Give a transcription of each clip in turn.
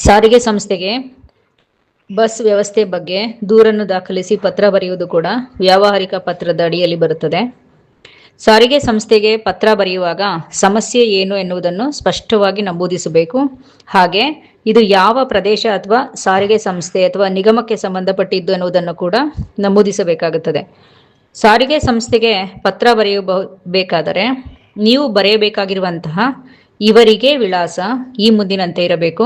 ಸಾರಿಗೆ ಸಂಸ್ಥೆಗೆ ಬಸ್ ವ್ಯವಸ್ಥೆ ಬಗ್ಗೆ ದೂರನ್ನು ದಾಖಲಿಸಿ ಪತ್ರ ಬರೆಯುವುದು ಕೂಡ ವ್ಯಾವಹಾರಿಕ ಪತ್ರದ ಅಡಿಯಲ್ಲಿ ಬರುತ್ತದೆ. ಸಾರಿಗೆ ಸಂಸ್ಥೆಗೆ ಪತ್ರ ಬರೆಯುವಾಗ ಸಮಸ್ಯೆ ಏನು ಎನ್ನುವುದನ್ನು ಸ್ಪಷ್ಟವಾಗಿ ನಮೂದಿಸಬೇಕು. ಹಾಗೆ ಇದು ಯಾವ ಪ್ರದೇಶ ಅಥವಾ ಸಾರಿಗೆ ಸಂಸ್ಥೆ ಅಥವಾ ನಿಗಮಕ್ಕೆ ಸಂಬಂಧಪಟ್ಟಿದ್ದು ಎನ್ನುವುದನ್ನು ಕೂಡ ನಮೂದಿಸಬೇಕಾಗುತ್ತದೆ. ಸಾರಿಗೆ ಸಂಸ್ಥೆಗೆ ಪತ್ರ ಬರೆಯಬೇಕಾದರೆ ನೀವು ಬರೆಯಬೇಕಾಗಿರುವಂತಹ ಇವರಿಗೆ ವಿಳಾಸ ಈ ಮುಂದಿನಂತೆ ಇರಬೇಕು.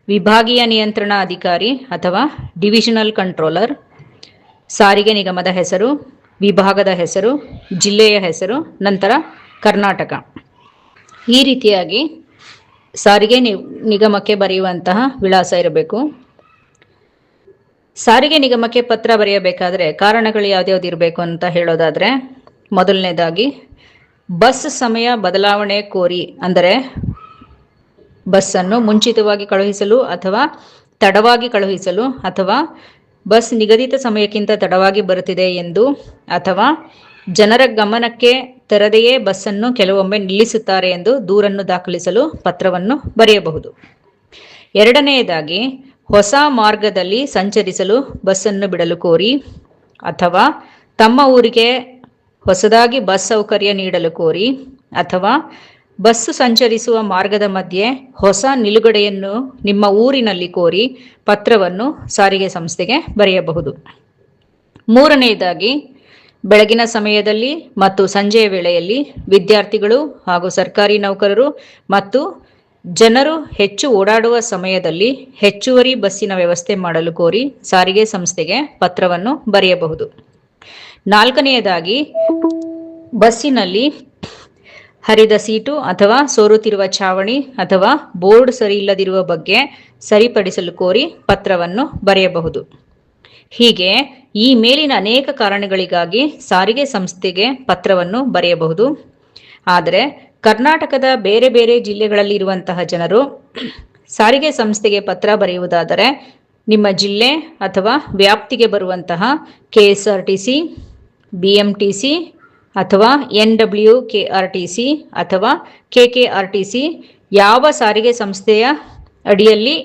ವಿಭಾಗೀಯ ನಿಯಂತ್ರಣ ಅಧಿಕಾರಿ ಅಥವಾ ಡಿವಿಷನಲ್ ಕಂಟ್ರೋಲರ್, ಸಾರಿಗೆ ನಿಗಮದ ಹೆಸರು, ವಿಭಾಗದ ಹೆಸರು, ಜಿಲ್ಲೆಯ ಹೆಸರು, ನಂತರ ಕರ್ನಾಟಕ. ಈ ರೀತಿಯಾಗಿ ಸಾರಿಗೆ ನಿಗಮಕ್ಕೆ ಬರೆಯುವಂತಹ ವಿಳಾಸ ಇರಬೇಕು. ಸಾರಿಗೆ ನಿಗಮಕ್ಕೆ ಪತ್ರ ಬರೆಯಬೇಕಾದರೆ ಕಾರಣಗಳು ಯಾವ್ದ್ಯಾವ್ದು ಇರಬೇಕು ಅಂತ ಹೇಳೋದಾದರೆ, ಮೊದಲನೇದಾಗಿ ಬಸ್ ಸಮಯ ಬದಲಾವಣೆ ಕೋರಿ, ಅಂದರೆ ಬಸ್ಸನ್ನು ಮುಂಚಿತವಾಗಿ ಕಳುಹಿಸಲು ಅಥವಾ ತಡವಾಗಿ ಕಳುಹಿಸಲು, ಅಥವಾ ಬಸ್ ನಿಗದಿತ ಸಮಯಕ್ಕಿಂತ ತಡವಾಗಿ ಬರುತ್ತಿದೆ ಎಂದು, ಅಥವಾ ಜನರ ಗಮನಕ್ಕೆ ತರದೆಯೇ ಬಸ್ಸನ್ನು ಕೆಲವೊಮ್ಮೆ ನಿಲ್ಲಿಸುತ್ತಾರೆ ಎಂದು ದೂರನ್ನು ದಾಖಲಿಸಲು ಪತ್ರವನ್ನು ಬರೆಯಬಹುದು. ಎರಡನೆಯದಾಗಿ ಹೊಸ ಮಾರ್ಗದಲ್ಲಿ ಸಂಚರಿಸಲು ಬಸ್ಸನ್ನು ಬಿಡಲು ಕೋರಿ, ಅಥವಾ ತಮ್ಮ ಊರಿಗೆ ಹೊಸದಾಗಿ ಬಸ್ ಸೌಕರ್ಯ ನೀಡಲು ಕೋರಿ, ಅಥವಾ ಬಸ್ಸು ಸಂಚರಿಸುವ ಮಾರ್ಗದ ಮಧ್ಯೆ ಹೊಸ ನಿಲುಗಡೆಯನ್ನು ನಿಮ್ಮ ಊರಿನಲ್ಲಿ ಕೋರಿ ಪತ್ರವನ್ನು ಸಾರಿಗೆ ಸಂಸ್ಥೆಗೆ ಬರೆಯಬಹುದು. ಮೂರನೆಯದಾಗಿ ಬೆಳಗಿನ ಸಮಯದಲ್ಲಿ ಮತ್ತು ಸಂಜೆಯ ವೇಳೆಯಲ್ಲಿ ವಿದ್ಯಾರ್ಥಿಗಳು ಹಾಗೂ ಸರ್ಕಾರಿ ನೌಕರರು ಮತ್ತು ಜನರು ಹೆಚ್ಚು ಓಡಾಡುವ ಸಮಯದಲ್ಲಿ ಹೆಚ್ಚುವರಿ ಬಸ್ಸಿನ ವ್ಯವಸ್ಥೆ ಮಾಡಲು ಕೋರಿ ಸಾರಿಗೆ ಸಂಸ್ಥೆಗೆ ಪತ್ರವನ್ನು ಬರೆಯಬಹುದು. ನಾಲ್ಕನೆಯದಾಗಿ ಬಸ್ಸಿನಲ್ಲಿ ಹರಿದ ಸೀಟು ಅಥವಾ ಸೋರುತ್ತಿರುವ ಛಾವಣಿ ಅಥವಾ ಬೋರ್ಡ್ ಸರಿ ಇಲ್ಲದಿರುವ ಬಗ್ಗೆ ಸರಿಪಡಿಸಲು ಕೋರಿ ಪತ್ರವನ್ನು ಬರೆಯಬಹುದು. ಹೀಗೆ ಈ ಮೇಲಿನ ಅನೇಕ ಕಾರಣಗಳಿಗಾಗಿ ಸಾರಿಗೆ ಸಂಸ್ಥೆಗೆ ಪತ್ರವನ್ನು ಬರೆಯಬಹುದು. ಆದರೆ ಕರ್ನಾಟಕದ ಬೇರೆ ಬೇರೆ ಜಿಲ್ಲೆಗಳಲ್ಲಿ ಇರುವಂತಹ ಜನರು ಸಾರಿಗೆ ಸಂಸ್ಥೆಗೆ ಪತ್ರ ಬರೆಯುವುದಾದರೆ ನಿಮ್ಮ ಜಿಲ್ಲೆ ಅಥವಾ ವ್ಯಾಪ್ತಿಗೆ ಬರುವಂತಹ KSRTC, BMTC ಅಥವಾ NWKRTC ಅಥವಾ KKRTC ಯಾವ ಸಾರಿಗೆ ಸಂಸ್ಥೆಯ ಅಡಿಯಲ್ಲಿ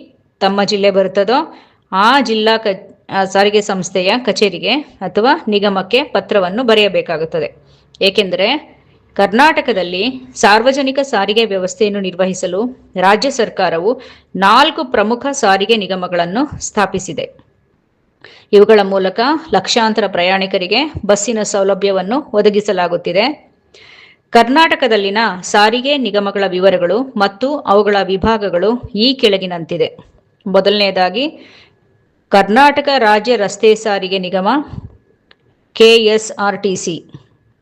ತಮ್ಮ ಜಿಲ್ಲೆ ಬರುತ್ತದೋ ಆ ಜಿಲ್ಲಾ ಸಾರಿಗೆ ಸಂಸ್ಥೆಯ ಕಚೇರಿಗೆ ಅಥವಾ ನಿಗಮಕ್ಕೆ ಪತ್ರವನ್ನು ಬರೆಯಬೇಕಾಗುತ್ತದೆ. ಏಕೆಂದರೆ ಕರ್ನಾಟಕದಲ್ಲಿ ಸಾರ್ವಜನಿಕ ಸಾರಿಗೆ ವ್ಯವಸ್ಥೆಯನ್ನು ನಿರ್ವಹಿಸಲು ರಾಜ್ಯ ಸರ್ಕಾರವು 4 ಪ್ರಮುಖ ಸಾರಿಗೆ ನಿಗಮಗಳನ್ನು ಸ್ಥಾಪಿಸಿದೆ. ಇವುಗಳ ಮೂಲಕ ಲಕ್ಷಾಂತರ ಪ್ರಯಾಣಿಕರಿಗೆ ಬಸ್ಸಿನ ಸೌಲಭ್ಯವನ್ನು ಒದಗಿಸಲಾಗುತ್ತಿದೆ. ಕರ್ನಾಟಕದಲ್ಲಿನ ಸಾರಿಗೆ ನಿಗಮಗಳ ವಿವರಗಳು ಮತ್ತು ಅವುಗಳ ವಿಭಾಗಗಳು ಈ ಕೆಳಗಿನಂತಿದೆ. ಮೊದಲನೆಯದಾಗಿ ಕರ್ನಾಟಕ ರಾಜ್ಯ ರಸ್ತೆ ಸಾರಿಗೆ ನಿಗಮ KSRTC,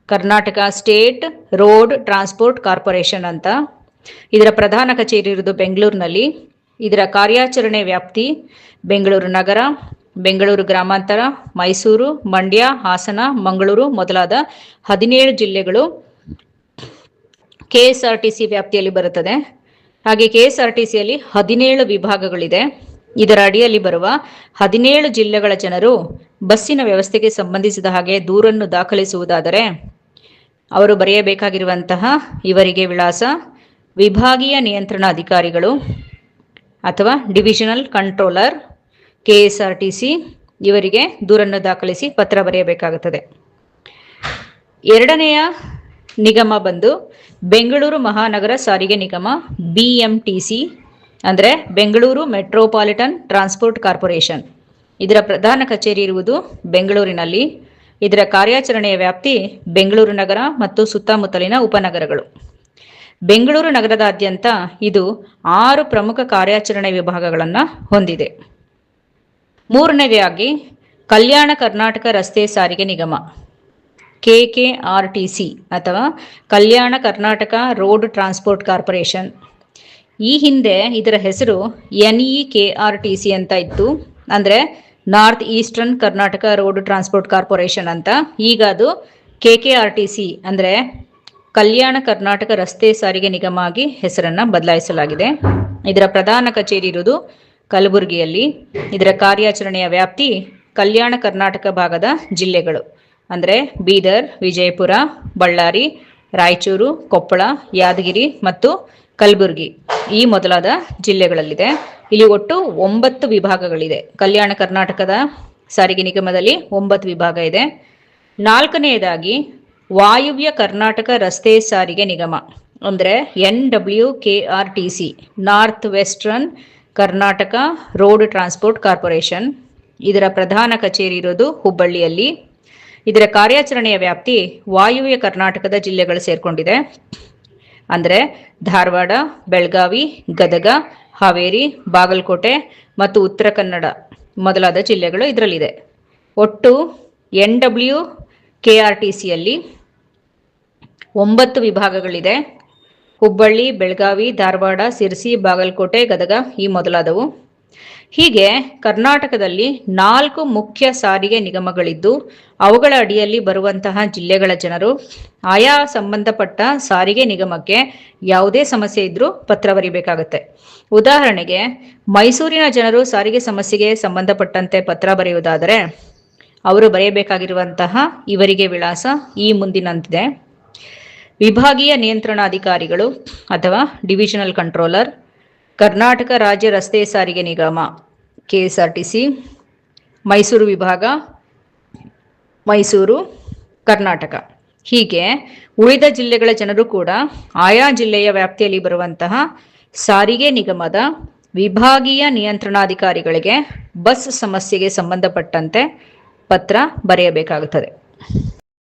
Karnataka state road transport corporation ಅಂತ. ಇದರ ಪ್ರಧಾನ ಕಚೇರಿ ಇರುವುದು ಬೆಂಗಳೂರಿನಲ್ಲಿ. ಇದರ ಕಾರ್ಯಾಚರಣೆ ವ್ಯಾಪ್ತಿ ಬೆಂಗಳೂರು ನಗರ, ಬೆಂಗಳೂರು ಗ್ರಾಮಾಂತರ, ಮೈಸೂರು, ಮಂಡ್ಯ, ಹಾಸನ, ಮಂಗಳೂರು ಮೊದಲಾದ 17 ಜಿಲ್ಲೆಗಳು KSRTC ವ್ಯಾಪ್ತಿಯಲ್ಲಿ ಬರುತ್ತದೆ. ಹಾಗೆ KSRTCಯಲ್ಲಿ 17 ವಿಭಾಗಗಳಿದೆ. ಇದರ ಅಡಿಯಲ್ಲಿ ಬರುವ 17 ಜಿಲ್ಲೆಗಳ ಜನರು ಬಸ್ಸಿನ ವ್ಯವಸ್ಥೆಗೆ ಸಂಬಂಧಿಸಿದ ಹಾಗೆ ದೂರನ್ನು ದಾಖಲಿಸುವುದಾದರೆ ಅವರು ಬರೆಯಬೇಕಾಗಿರುವಂತಹ ಇವರಿಗೆ ವಿಳಾಸ ವಿಭಾಗೀಯ ನಿಯಂತ್ರಣ ಅಧಿಕಾರಿಗಳು ಅಥವಾ ಡಿವಿಷನಲ್ ಕಂಟ್ರೋಲರ್ KSRTC, ಇವರಿಗೆ ದೂರನ್ನು ದಾಖಲಿಸಿ ಪತ್ರ ಬರೆಯಬೇಕಾಗುತ್ತದೆ. ಎರಡನೆಯ ನಿಗಮ ಬಂದು ಬೆಂಗಳೂರು ಮಹಾನಗರ ಸಾರಿಗೆ ನಿಗಮ BMTC, ಅಂದರೆ ಬೆಂಗಳೂರು ಮೆಟ್ರೋಪಾಲಿಟನ್ ಟ್ರಾನ್ಸ್ಪೋರ್ಟ್ ಕಾರ್ಪೊರೇಷನ್. ಇದರ ಪ್ರಧಾನ ಕಚೇರಿ ಇರುವುದು ಬೆಂಗಳೂರಿನಲ್ಲಿ. ಇದರ ಕಾರ್ಯಾಚರಣೆಯ ವ್ಯಾಪ್ತಿ ಬೆಂಗಳೂರು ನಗರ ಮತ್ತು ಸುತ್ತಮುತ್ತಲಿನ ಉಪನಗರಗಳು. ಬೆಂಗಳೂರು ನಗರದಾದ್ಯಂತ ಇದು 6 ಪ್ರಮುಖ ಕಾರ್ಯಾಚರಣೆ ವಿಭಾಗಗಳನ್ನು ಹೊಂದಿದೆ. ಮೂರನೇದಾಗಿ ಕಲ್ಯಾಣ ಕರ್ನಾಟಕ ರಸ್ತೆ ಸಾರಿಗೆ ನಿಗಮ KKRTC ಅಥವಾ Kalyana Karnataka road transport corporation. ಈ ಹಿಂದೆ ಇದರ ಹೆಸರು NEKRTC ಅಂತ ಇತ್ತು, ಅಂದರೆ north eastern Karnataka road transport corporation ಅಂತ. ಈಗ ಅದು KKRTC ಅಂದರೆ ಕಲ್ಯಾಣ ಕರ್ನಾಟಕ ರಸ್ತೆ ಸಾರಿಗೆ ನಿಗಮ ಆಗಿ ಹೆಸರನ್ನು ಬದಲಾಯಿಸಲಾಗಿದೆ. ಇದರ ಪ್ರಧಾನ ಕಚೇರಿ ಇರುವುದು ಕಲಬುರಗಿಯಲ್ಲಿ. ಇದರ ಕಾರ್ಯಾಚರಣೆಯ ವ್ಯಾಪ್ತಿ ಕಲ್ಯಾಣ ಕರ್ನಾಟಕ ಭಾಗದ ಜಿಲ್ಲೆಗಳು, ಅಂದರೆ ಬೀದರ್, ವಿಜಯಪುರ, ಬಳ್ಳಾರಿ, ರಾಯಚೂರು, ಕೊಪ್ಪಳ, ಯಾದಗಿರಿ ಮತ್ತು ಕಲಬುರಗಿ ಈ ಮೊದಲಾದ ಜಿಲ್ಲೆಗಳಲ್ಲಿದೆ. ಇಲ್ಲಿ ಒಟ್ಟು 9 ವಿಭಾಗಗಳಿದೆ. ಕಲ್ಯಾಣ ಕರ್ನಾಟಕದ ಸಾರಿಗೆ ನಿಗಮದಲ್ಲಿ 9 ವಿಭಾಗ ಇದೆ. 4ನೇದಾಗಿ ವಾಯುವ್ಯ ಕರ್ನಾಟಕ ರಸ್ತೆ ಸಾರಿಗೆ ನಿಗಮ ಅಂದರೆ NWKRTC, north western Karnataka road transport corporation. ಇದರ ಪ್ರಧಾನ ಕಚೇರಿ ಇರೋದು ಹುಬ್ಬಳ್ಳಿಯಲ್ಲಿ. ಇದರ ಕಾರ್ಯಾಚರಣೆಯ ವ್ಯಾಪ್ತಿ ವಾಯುವ್ಯ ಕರ್ನಾಟಕದ ಜಿಲ್ಲೆಗಳು ಸೇರ್ಕೊಂಡಿದೆ. ಅಂದರೆ ಧಾರವಾಡ, ಬೆಳಗಾವಿ, ಗದಗ, ಹಾವೇರಿ, ಬಾಗಲಕೋಟೆ ಮತ್ತು ಉತ್ತರ ಕನ್ನಡ ಮೊದಲಾದ ಜಿಲ್ಲೆಗಳು ಇದರಲ್ಲಿದೆ. ಒಟ್ಟು NWKRTCಯಲ್ಲಿ 9 ವಿಭಾಗಗಳಿದೆ. ಹುಬ್ಬಳ್ಳಿ, ಬೆಳಗಾವಿ, ಧಾರವಾಡ, ಸಿರ್ಸಿ, ಬಾಗಲಕೋಟೆ, ಗದಗ ಈ ಮೊದಲಾದವು. ಹೀಗೆ ಕರ್ನಾಟಕದಲ್ಲಿ 4 ಮುಖ್ಯ ಸಾರಿಗೆ ನಿಗಮಗಳಿದ್ದು ಅವುಗಳ ಅಡಿಯಲ್ಲಿ ಬರುವಂತಹ ಜಿಲ್ಲೆಗಳ ಜನರು ಆಯಾ ಸಂಬಂಧಪಟ್ಟ ಸಾರಿಗೆ ನಿಗಮಕ್ಕೆ ಯಾವುದೇ ಸಮಸ್ಯೆ ಇದ್ರೂ ಪತ್ರ ಬರೀಬೇಕಾಗುತ್ತೆ. ಉದಾಹರಣೆಗೆ ಮೈಸೂರಿನ ಜನರು ಸಾರಿಗೆ ಸಮಸ್ಯೆಗೆ ಸಂಬಂಧಪಟ್ಟಂತೆ ಪತ್ರ ಬರೆಯುವುದಾದರೆ ಅವರು ಬರೆಯಬೇಕಾಗಿರುವಂತಹ ಇವರಿಗೆ ವಿಳಾಸ ಈ ಮುಂದಿನಂತಿದೆ. ವಿಭಾಗೀಯ ನಿಯಂತ್ರಣಾಧಿಕಾರಿಗಳು ಅಥವಾ ಡಿವಿಷನಲ್ ಕಂಟ್ರೋಲರ್, ಕರ್ನಾಟಕ ರಾಜ್ಯ ರಸ್ತೆ ಸಾರಿಗೆ ನಿಗಮ KSRTC, ಮೈಸೂರು ವಿಭಾಗ, ಮೈಸೂರು, ಕರ್ನಾಟಕ. ಹೀಗೆ ಉಳಿದ ಜಿಲ್ಲೆಗಳ ಜನರು ಕೂಡ ಆಯಾ ಜಿಲ್ಲೆಯ ವ್ಯಾಪ್ತಿಯಲ್ಲಿ ಬರುವಂತಹ ಸಾರಿಗೆ ನಿಗಮದ ವಿಭಾಗೀಯ ನಿಯಂತ್ರಣಾಧಿಕಾರಿಗಳಿಗೆ ಬಸ್ ಸಮಸ್ಯೆಗೆ ಸಂಬಂಧಪಟ್ಟಂತೆ ಪತ್ರ ಬರೆಯಬೇಕಾಗುತ್ತದೆ.